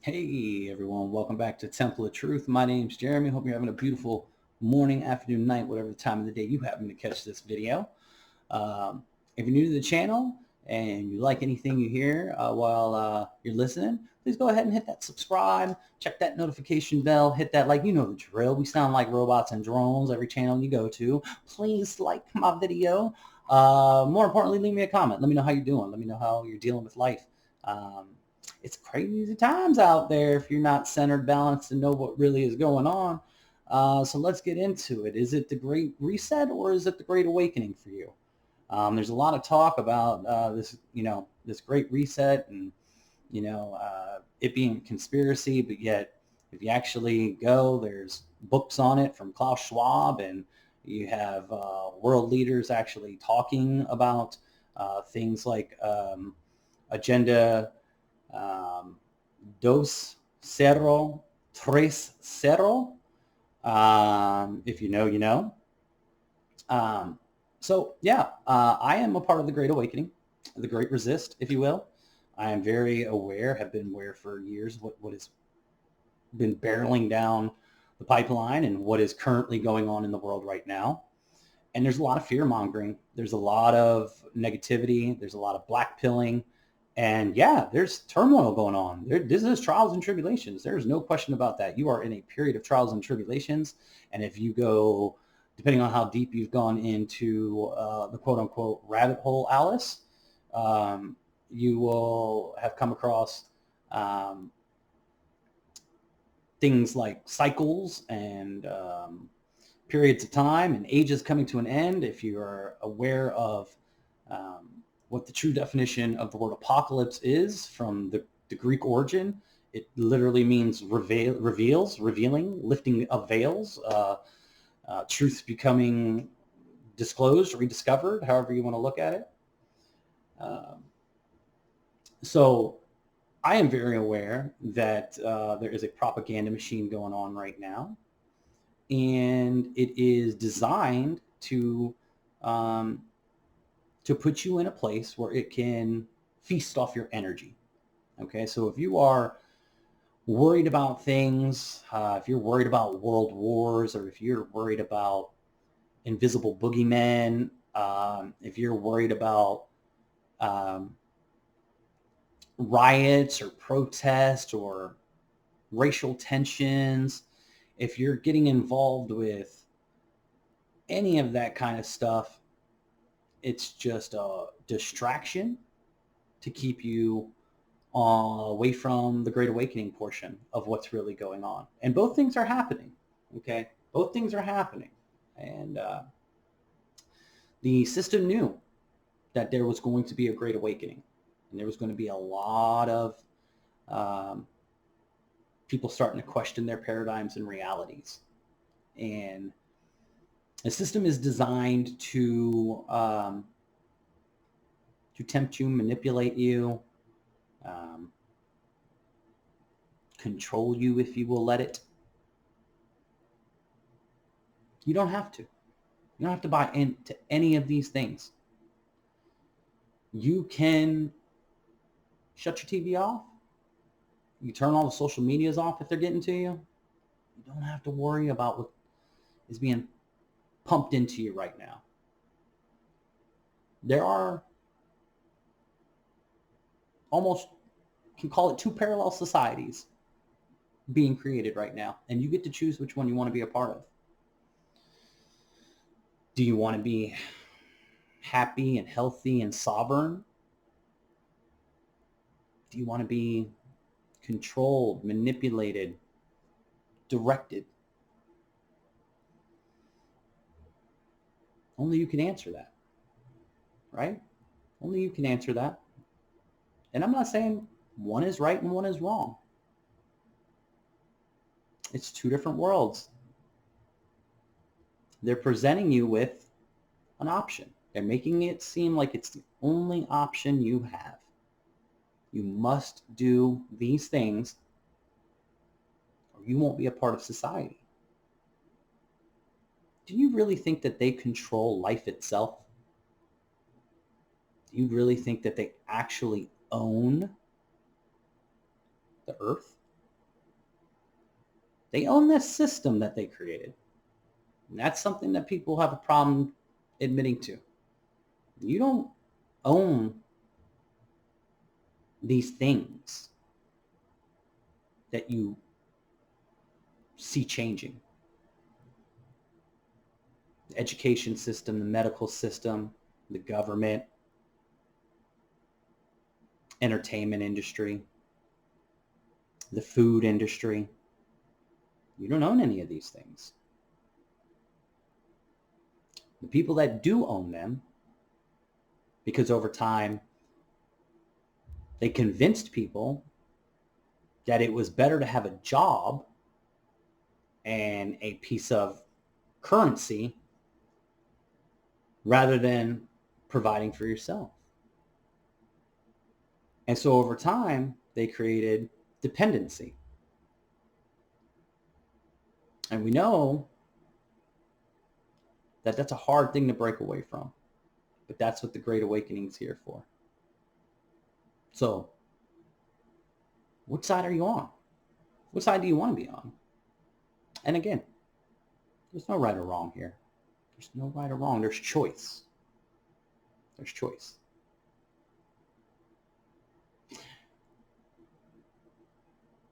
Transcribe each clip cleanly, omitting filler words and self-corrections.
Hey everyone, welcome back to Temple of Truth. My name's Jeremy. Hope you're having a beautiful morning, afternoon, night, whatever the time of the day you happen to catch this video. Um, if you're new to the channel and you like anything you hear while you're listening, please go ahead and hit that subscribe, check that notification bell, hit that like, you know the drill. We sound like robots and drones every channel you go to. Please like my video. More importantly, leave me a comment. Let me know how you're doing. Let me know how you're dealing with life. Um, it's crazy times out there if you're not centered, balanced, and know what really is going on. So let's get into it. Is it the Great Reset or is it the Great Awakening for you? There's a lot of talk about this Great Reset and, it being a conspiracy, but yet if you actually go, there's books on it from Klaus Schwab, and you have world leaders actually talking about things like Agenda um, Dos Cero Tres Cero. If you know, you know. Um, I am a part of the Great Awakening, the Great Resist, if you will. I am very aware, have been aware for years what has been barreling down the pipeline and what is currently going on in the world right now. And there's a lot of fear mongering. There's a lot of negativity. There's a lot of black pilling. And yeah, there's turmoil going on. This is trials and tribulations. There's no question about that. You are in a period of trials and tribulations. And if you go, depending on how deep you've gone into the quote unquote rabbit hole, Alice, you will have come across um, things like cycles and periods of time and ages coming to an end. If you are aware of um, what the true definition of the word apocalypse is from the Greek origin, it literally means revealing, lifting of veils, truth becoming disclosed, rediscovered, however you want to look at it. Um, so I am very aware that there is a propaganda machine going on right now, and it is designed um, to put you in a place where it can feast off your energy. Okay, so if you are worried about things, if you're worried about world wars, or if you're worried about invisible boogeymen, if you're worried about um, riots or protests or racial tensions, if you're getting involved with any of that kind of stuff, it's just a distraction to keep you away from the Great Awakening portion of what's really going on. And both things are happening. Okay, both things are happening, and the system knew that there was going to be a Great Awakening, and there was going to be a lot of um, people starting to question their paradigms and realities. And the system is designed to tempt you, manipulate you, um, control you if you will let it. You don't have to. You don't have to buy into any of these things. You can shut your TV off. You turn all the social medias off if they're getting to you. You don't have to worry about what is being pumped into you right now. There are almost, you can call it, two parallel societies being created right now, and you get to choose which one you want to be a part of. Do you want to be happy and healthy and sovereign? Do you want to be controlled, manipulated, directed? Only you can answer that, right? Only you can answer that. And I'm not saying one is right and one is wrong. It's two different worlds. They're presenting you with an option. They're making it seem like it's the only option you have. You must do these things or you won't be a part of society. Do you really think that they control life itself? Do you really think that they actually own the earth? They own this system that they created. And that's something that people have a problem admitting to. You don't own these things that you see changing. The education system, the medical system, the government, entertainment industry, the food industry. You don't own any of these things. The people that do own them, because over time they convinced people that it was better to have a job and a piece of currency rather than providing for yourself. And so over time, they created dependency. And we know that that's a hard thing to break away from. But that's what the Great Awakening is here for. So, what side are you on? What side do you want to be on? And again, there's no right or wrong here. There's no right or wrong. There's choice. There's choice.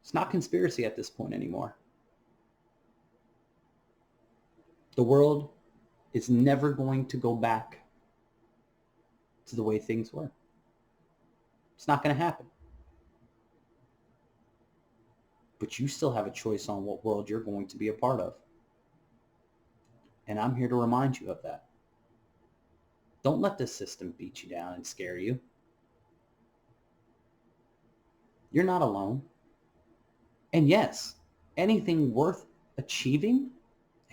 It's not conspiracy at this point anymore. The world is never going to go back to the way things were. It's not going to happen. But you still have a choice on what world you're going to be a part of. And I'm here to remind you of that. Don't let this system beat you down and scare you. You're not alone. And yes, anything worth achieving,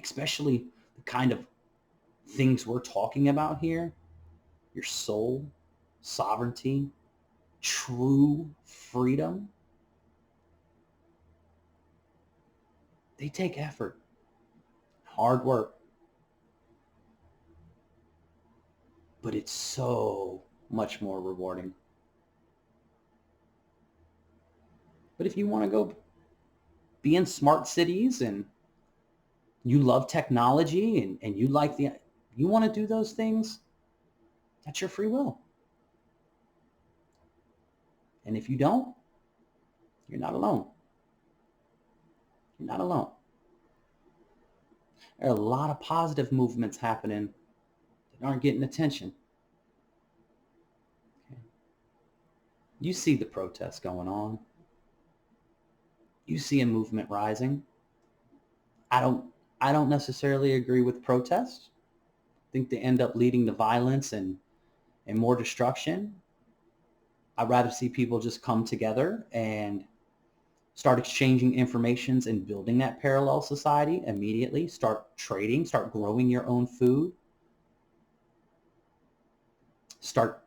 especially the kind of things we're talking about here, your soul, sovereignty, true freedom, they take effort, hard work. But it's so much more rewarding. But if you want to go be in smart cities and you love technology and you like you want to do those things, that's your free will. And if you don't, you're not alone. You're not alone. There are a lot of positive movements happening that aren't getting attention. Okay. You see the protests going on. You see a movement rising. I don't necessarily agree with protests. I think they end up leading to violence and more destruction. I'd rather see people just come together and start exchanging informations and building that parallel society immediately. Start trading, start growing your own food. Start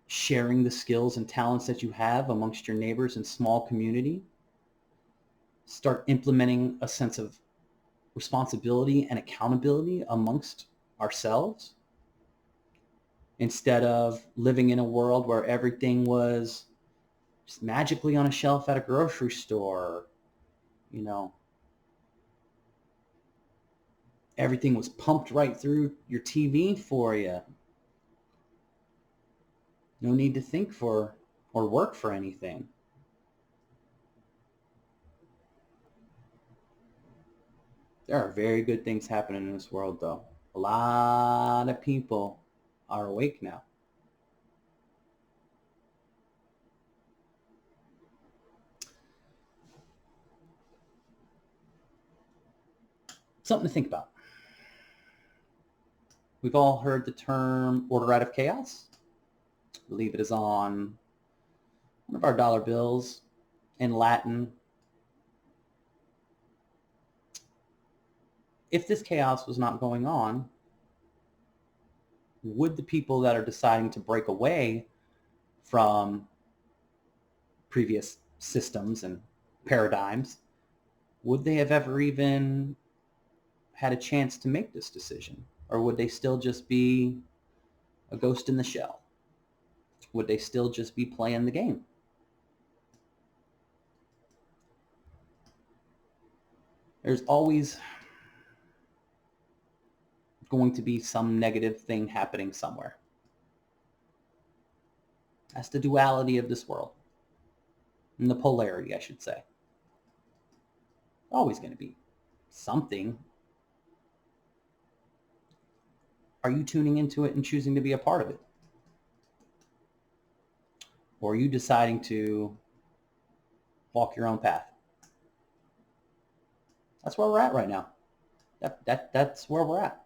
sharing the skills and talents that you have amongst your neighbors and small community. Start implementing a sense of responsibility and accountability amongst ourselves instead of living in a world where everything was just magically on a shelf at a grocery store. You know, everything was pumped right through your TV for you. No need to think for or work for anything. There are very good things happening in this world, though. A lot of people are awake now. Something to think about. We've all heard the term order out of chaos. I believe it is on one of our dollar bills in Latin. If this chaos was not going on, would the people that are deciding to break away from previous systems and paradigms, would they have ever even had a chance to make this decision? Or would they still just be a ghost in the shell? Would they still just be playing the game? There's always going to be some negative thing happening somewhere. That's the duality of this world. And the polarity, I should say. Always going to be something. Are you tuning into it and choosing to be a part of it? Or are you deciding to walk your own path? That's where we're at right now. That's where we're at.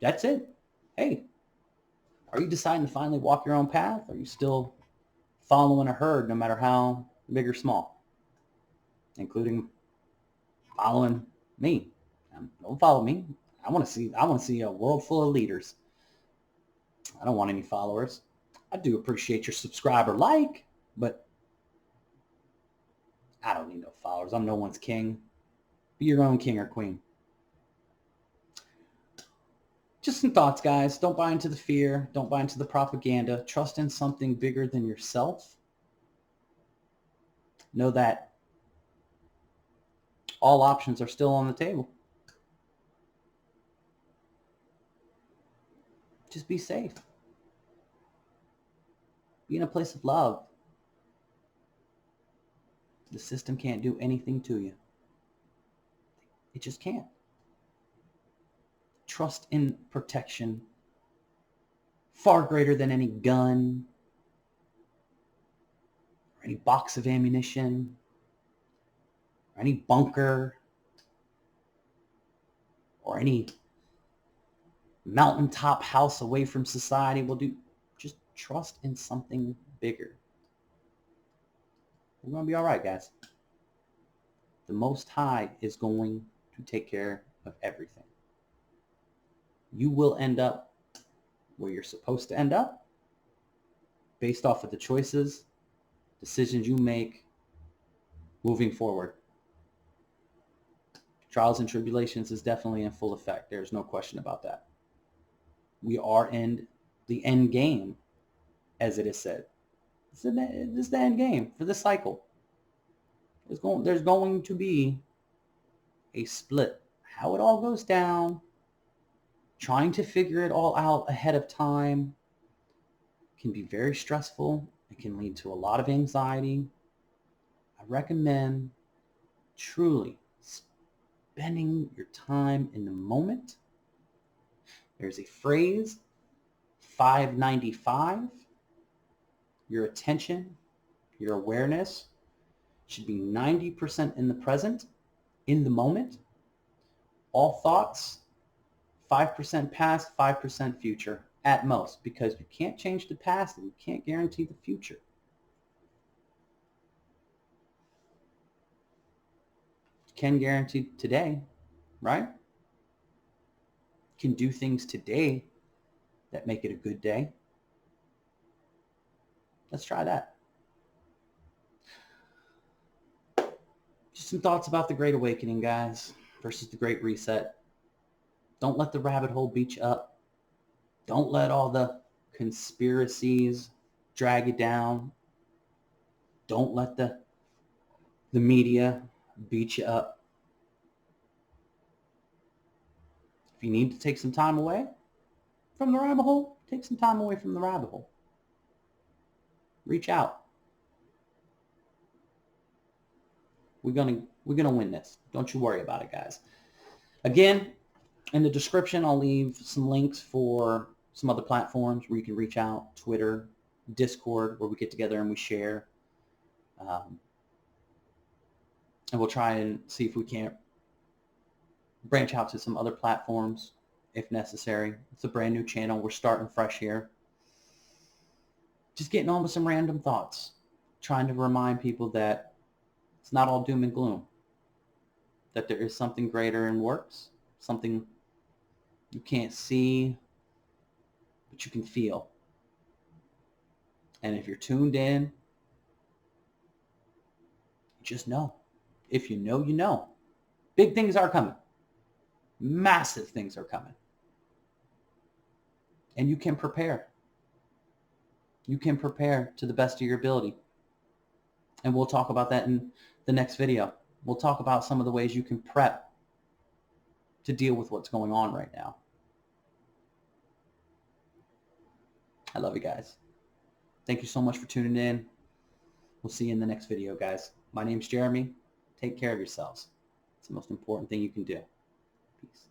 That's it. Hey, are you deciding to finally walk your own path? Or are you still following a herd, no matter how big or small? Including following me. Don't follow me. I want to see a world full of leaders. I don't want any followers. I do appreciate your subscriber like, but I don't need no followers. I'm no one's king. Be your own king or queen. Just some thoughts, guys. Don't buy into the fear. Don't buy into the propaganda. Trust in something bigger than yourself. Know that all options are still on the table. Just be safe. Be in a place of love. The system can't do anything to you. It just can't. Trust in protection far greater than any gun or any box of ammunition or any bunker or any mountaintop house away from society will do. Just trust in something bigger. We're going to be all right, guys. The Most High is going to take care of everything. You will end up where you're supposed to end up based off of the choices, decisions you make moving forward. Trials and tribulations is definitely in full effect. There's no question about that. We are in the end game, as it is said. This is the end game for this cycle. There's going to be a split. How it all goes down, trying to figure it all out ahead of time can be very stressful. It can lead to a lot of anxiety. I recommend truly spending your time in the moment. There's a phrase, 595. Your attention, your awareness should be 90% in the present, in the moment. All thoughts, 5% past, 5% future at most, because you can't change the past and you can't guarantee the future. You can guarantee today, right? You can do things today that make it a good day. Let's try that. Just some thoughts about the Great Awakening, guys, versus the Great Reset. Don't let the rabbit hole beat you up. Don't let all the conspiracies drag you down. Don't let the media beat you up. If you need to take some time away from the rabbit hole, take some time away from the rabbit hole. Reach out. We're gonna win this. Don't you worry about it, guys. Again, in the description, I'll leave some links for some other platforms where you can reach out. Twitter, Discord, where we get together and we share. And we'll try and see if we can't branch out to some other platforms if necessary. It's a brand new channel. We're starting fresh here. Just getting on with some random thoughts. Trying to remind people that it's not all doom and gloom. That there is something greater in works. Something you can't see, but you can feel. And if you're tuned in, you just know. If you know, you know. Big things are coming. Massive things are coming. And you can prepare. You can prepare to the best of your ability. And we'll talk about that in the next video. we'll talk about some of the ways you can prep to deal with what's going on right now. I love you guys. Thank you so much for tuning in. We'll see you in the next video, guys. My name's Jeremy. Take care of yourselves. It's the most important thing you can do. Peace.